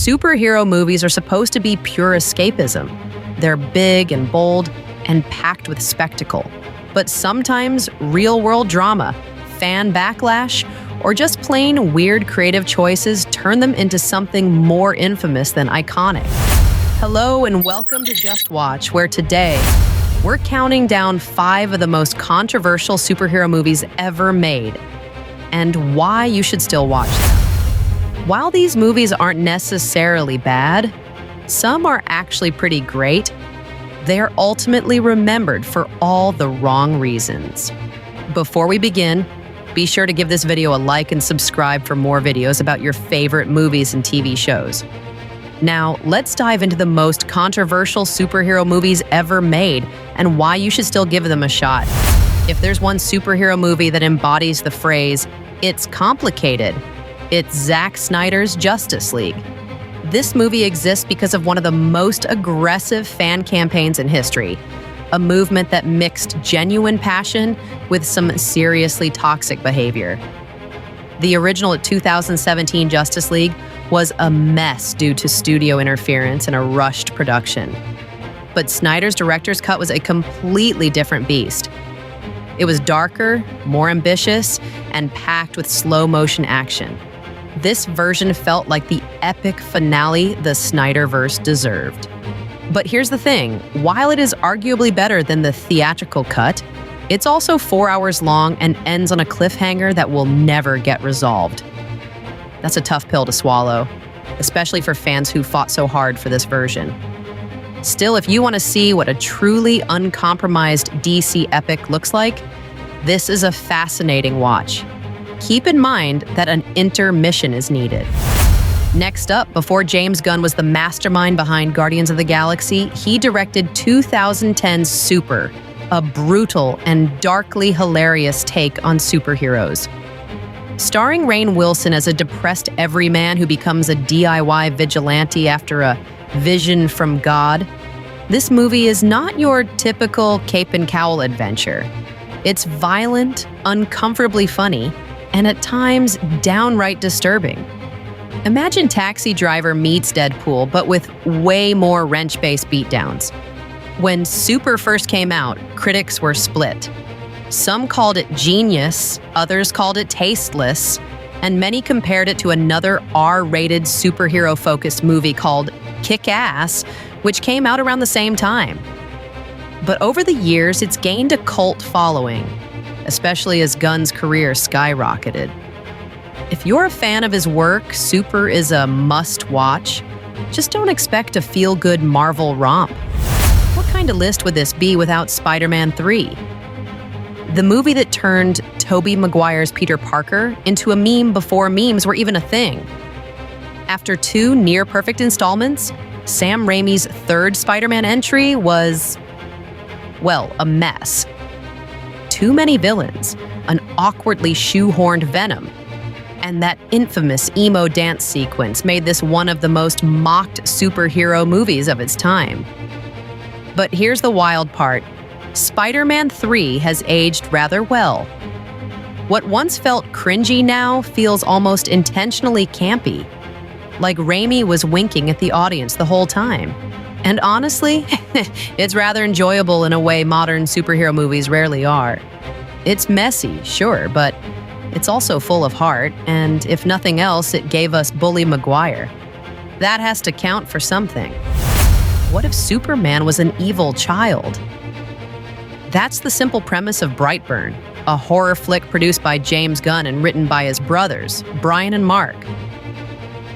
Superhero movies are supposed to be pure escapism. They're big and bold and packed with spectacle. But sometimes real-world drama, fan backlash, or just plain weird creative choices turn them into something more infamous than iconic. Hello and welcome to Just Watch, where today we're counting down 5 of the most controversial superhero movies ever made and why you should still watch them. While these movies aren't necessarily bad, some are actually pretty great. They are ultimately remembered for all the wrong reasons. Before we begin, be sure to give this video a like and subscribe for more videos about your favorite movies and TV shows. Now, let's dive into the most controversial superhero movies ever made and why you should still give them a shot. If there's one superhero movie that embodies the phrase, "It's complicated," it's Zack Snyder's Justice League. This movie exists because of one of the most aggressive fan campaigns in history, a movement that mixed genuine passion with some seriously toxic behavior. The original 2017 Justice League was a mess due to studio interference and a rushed production. But Snyder's director's cut was a completely different beast. It was darker, more ambitious, and packed with slow-motion action. This version felt like the epic finale the Snyderverse deserved. But here's the thing, while it is arguably better than the theatrical cut, it's also 4 hours long and ends on a cliffhanger that will never get resolved. That's a tough pill to swallow, especially for fans who fought so hard for this version. Still, if you want to see what a truly uncompromised DC epic looks like, this is a fascinating watch. Keep in mind that an intermission is needed. Next up, before James Gunn was the mastermind behind Guardians of the Galaxy, he directed 2010's Super, a brutal and darkly hilarious take on superheroes. Starring Rainn Wilson as a depressed everyman who becomes a DIY vigilante after a vision from God, this movie is not your typical cape and cowl adventure. It's violent, uncomfortably funny, and at times downright disturbing. Imagine Taxi Driver meets Deadpool, but with way more wrench-based beatdowns. When Super first came out, critics were split. Some called it genius, others called it tasteless, and many compared it to another R-rated superhero-focused movie called Kick-Ass, which came out around the same time. But over the years, it's gained a cult following, especially as Gunn's career skyrocketed. If you're a fan of his work, Super is a must-watch. Just don't expect a feel-good Marvel romp. What kind of list would this be without Spider-Man 3? The movie that turned Tobey Maguire's Peter Parker into a meme before memes were even a thing. After 2 near-perfect installments, Sam Raimi's 3rd Spider-Man entry was, well, a mess. Too many villains, an awkwardly shoehorned Venom, and that infamous emo dance sequence made this one of the most mocked superhero movies of its time. But here's the wild part. Spider-Man 3 has aged rather well. What once felt cringy now feels almost intentionally campy, like Raimi was winking at the audience the whole time. And honestly, it's rather enjoyable in a way modern superhero movies rarely are. It's messy, sure, but it's also full of heart, and if nothing else, it gave us Bully Maguire. That has to count for something. What if Superman was an evil child? That's the simple premise of Brightburn, a horror flick produced by James Gunn and written by his brothers, Brian and Mark.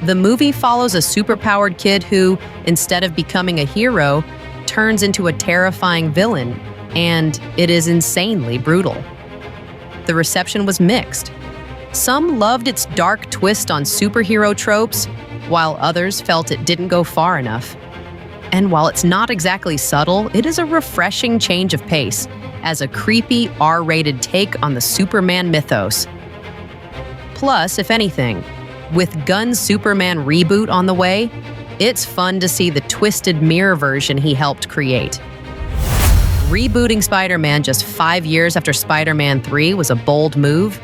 The movie follows a superpowered kid who, instead of becoming a hero, turns into a terrifying villain, and it is insanely brutal. The reception was mixed. Some loved its dark twist on superhero tropes, while others felt it didn't go far enough. And while it's not exactly subtle, it is a refreshing change of pace as a creepy R-rated take on the Superman mythos. Plus, if anything, with Gunn's Superman reboot on the way, it's fun to see the twisted mirror version he helped create. Rebooting Spider-Man just 5 years after Spider-Man 3 was a bold move,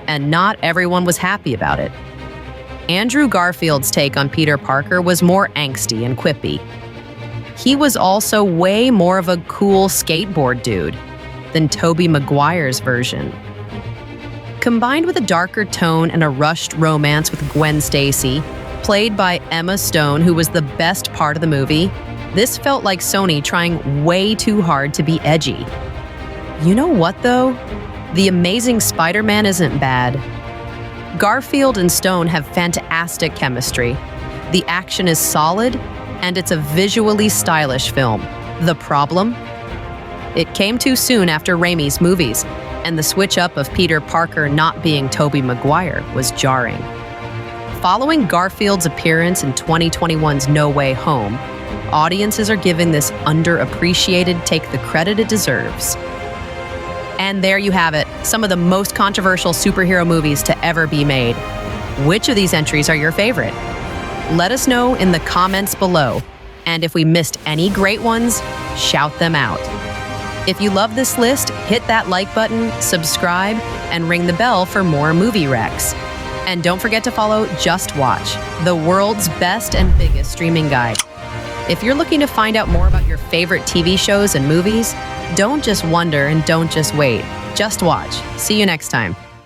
and not everyone was happy about it. Andrew Garfield's take on Peter Parker was more angsty and quippy. He was also way more of a cool skateboard dude than Tobey Maguire's version. Combined with a darker tone and a rushed romance with Gwen Stacy, played by Emma Stone, who was the best part of the movie, this felt like Sony trying way too hard to be edgy. You know what, though? The Amazing Spider-Man isn't bad. Garfield and Stone have fantastic chemistry. The action is solid, and it's a visually stylish film. The problem? It came too soon after Raimi's movies, and the switch-up of Peter Parker not being Tobey Maguire was jarring. Following Garfield's appearance in 2021's No Way Home, audiences are giving this underappreciated take the credit it deserves. And there you have it, some of the most controversial superhero movies to ever be made. Which of these entries are your favorite? Let us know in the comments below. And if we missed any great ones, shout them out. If you love this list, hit that like button, subscribe, and ring the bell for more movie recs. And don't forget to follow Just Watch, the world's best and biggest streaming guide. If you're looking to find out more about your favorite TV shows and movies, don't just wonder and don't just wait. Just watch. See you next time.